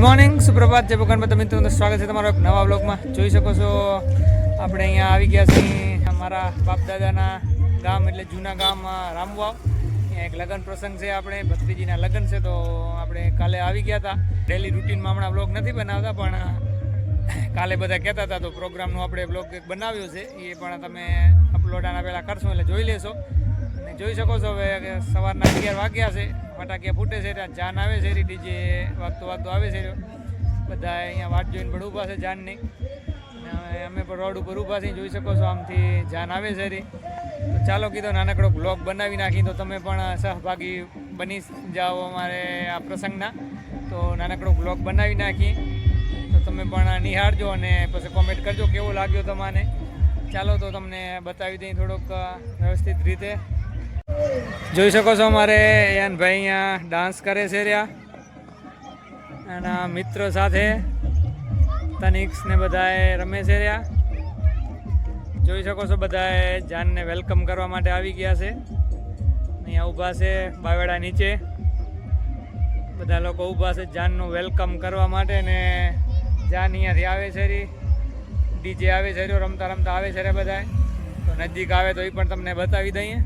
Morning, સુપ્રભાત, જય ભગવાન બધા મિત્રોનું સ્વાગત છે તમારો એક નવા બ્લોગમાં. જોઈ શકો છો આપણે અહીંયા આવી ગયા છીએ મારા બાપ દાદાના ગામ એટલે જૂના ગામ રામવાવ. અહીંયા એક લગ્ન પ્રસંગ છે, આપણે ભત્રીજીના લગ્ન છે, તો આપણે કાલે આવી ગયા હતા. ડેલી રૂટીનમાં હમણાં બ્લોગ નથી બનાવતા, પણ કાલે બધા કહેતા હતા તો પ્રોગ્રામનું આપણે બ્લોગ એક બનાવ્યો છે, એ પણ તમે અપલોડ આના પહેલાં કરશો એટલે જોઈ લેશો. અને જોઈ શકો છો હવે સવારના 11 વાગ્યા છે, ફટાકિયા ફૂટે છે, ત્યાં જાન આવે છે, ડીજે વાગતો આવે છે. બધા અહીંયા વાટ જોઈને પણ ઊભા છે જાનની, અને અમે પણ રોડ ઉપર ઊભા છીએ. જોઈ શકો છો આમથી જાન આવે છે. તો ચાલો કીધો નાનકડો બ્લોગ બનાવી નાખી તો તમે પણ સહભાગી બની જાઓ અમારે આ પ્રસંગના. તો નાનકડો બ્લોગ બનાવી નાખી તો તમે પણ નિહાળજો અને પછી કોમેન્ટ કરજો કેવો લાગ્યો તમને. ચાલો તો તમને બતાવી દઈએ થોડોક વ્યવસ્થિત રીતે. જોઈ શકો છો અમારે યાનભાઈ અહીંયા ડાન્સ કરે છે રહ્યા એના મિત્રો સાથે, તનિક્સ ને બધાએ રમે છે રહ્યા. જોઈ શકો છો બધાએ જાનને વેલકમ કરવા માટે આવી ગયા છે. અહીંયા ઊભા છે બાવેડા નીચે, બધા લોકો ઊભા છે જાનનું વેલકમ કરવા માટે. ને જાન અહીંયાથી આવે છે રી, ડીજે આવે છે રહ્યો, રમતા રમતા આવે છે રે બધાએ. તો નજીક આવે તો એ પણ તમને બતાવી દઈએ.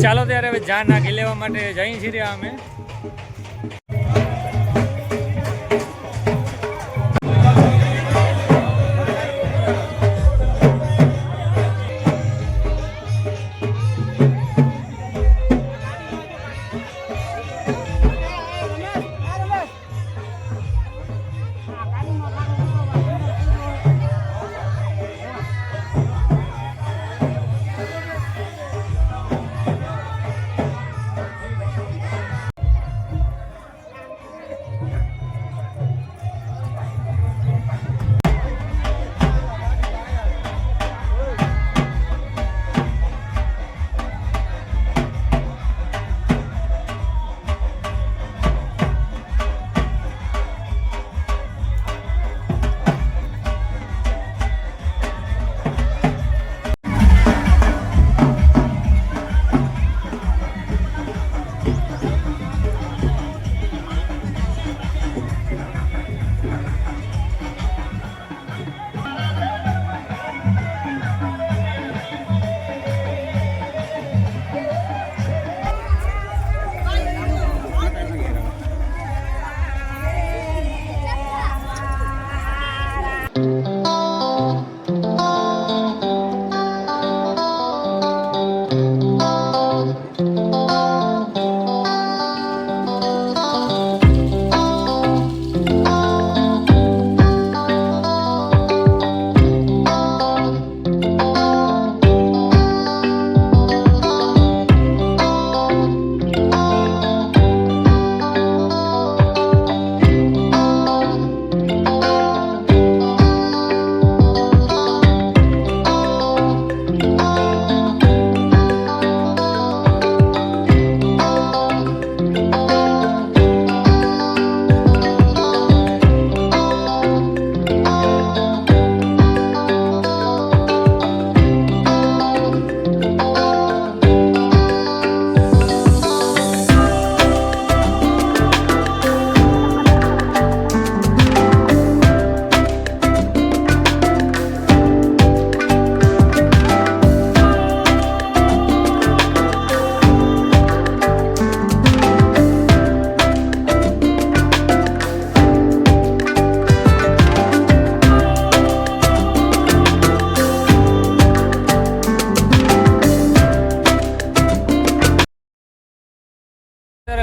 ચાલો ત્યારે હવે જાન નાખી લેવા માટે જઈ છીએ અમે.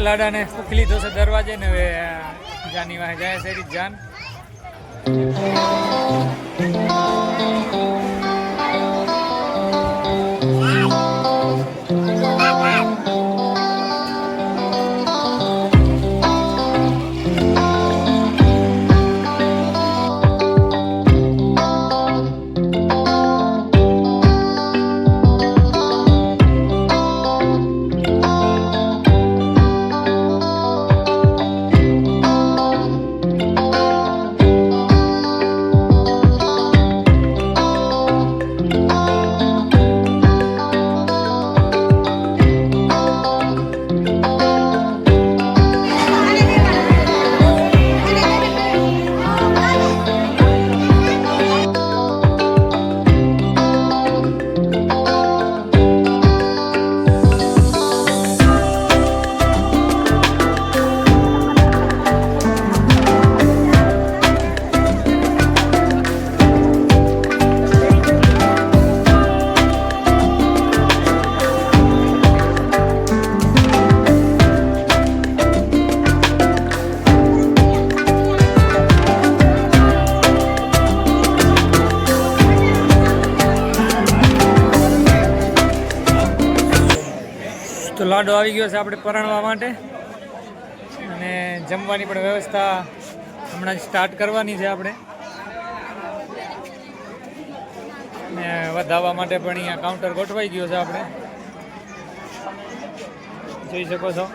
લાડાને ઉખલી લીધો છે દરવાજે ને હવે જાની વાહે જાય છે જાન. તો લાડો આવી ગયો છે આપણે પરણવા માટે અને જમવાની પણ વ્યવસ્થા હમણાં જ સ્ટાર્ટ કરવાની છે આપણે. ને વધાવવા માટે પણ અહીંયા કાઉન્ટર ગોઠવાઈ ગયો છે આપણે જોઈ શકો છો.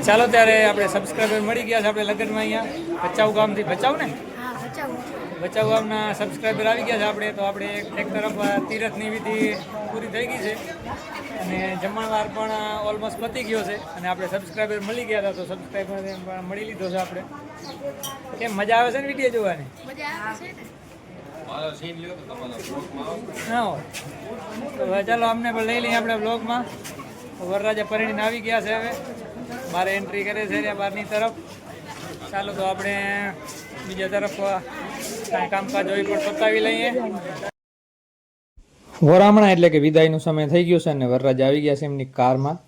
ચાલો ત્યારે આપણે સબસ્ક્રાઈબર મળી ગયા છે આપણે લગ્નમાં અહીંયા ભચાઉ ગામથી ભચાઉ ને ભચાઉ ગામના સબસ્ક્રાઈબર આવી ગયા છે આપણે તો આપણે એક તરફ તીરથની વિધિ પૂરી થઈ ગઈ છે અને જમણવાર પણ ઓલમોસ્ટ પતી ગયો છે અને આપણે સબસ્ક્રાઈબર મળી ગયા હતા તો સબસ્ક્રાઈબર પણ મળી લીધો છે આપણે કેમ મજા આવે છે ને વિડીયો જોવાની હા તો હવે ચાલો અમને પણ લઈ લઈએ આપણે બ્લોગમાં વરરાજા પરિણીને આવી ગયા છે હવે બહાર એન્ટ્રી કરે છે બહારની તરફ ચાલો તો આપણે બીજા તરફ કાંઈ કામકાજ હોય પણ પતાવી લઈએ વરામણા એટલે કે વિદાયનો સમય થઈ ગયો છે અને વરરાજા આવી ગયા છે એમની કારમાં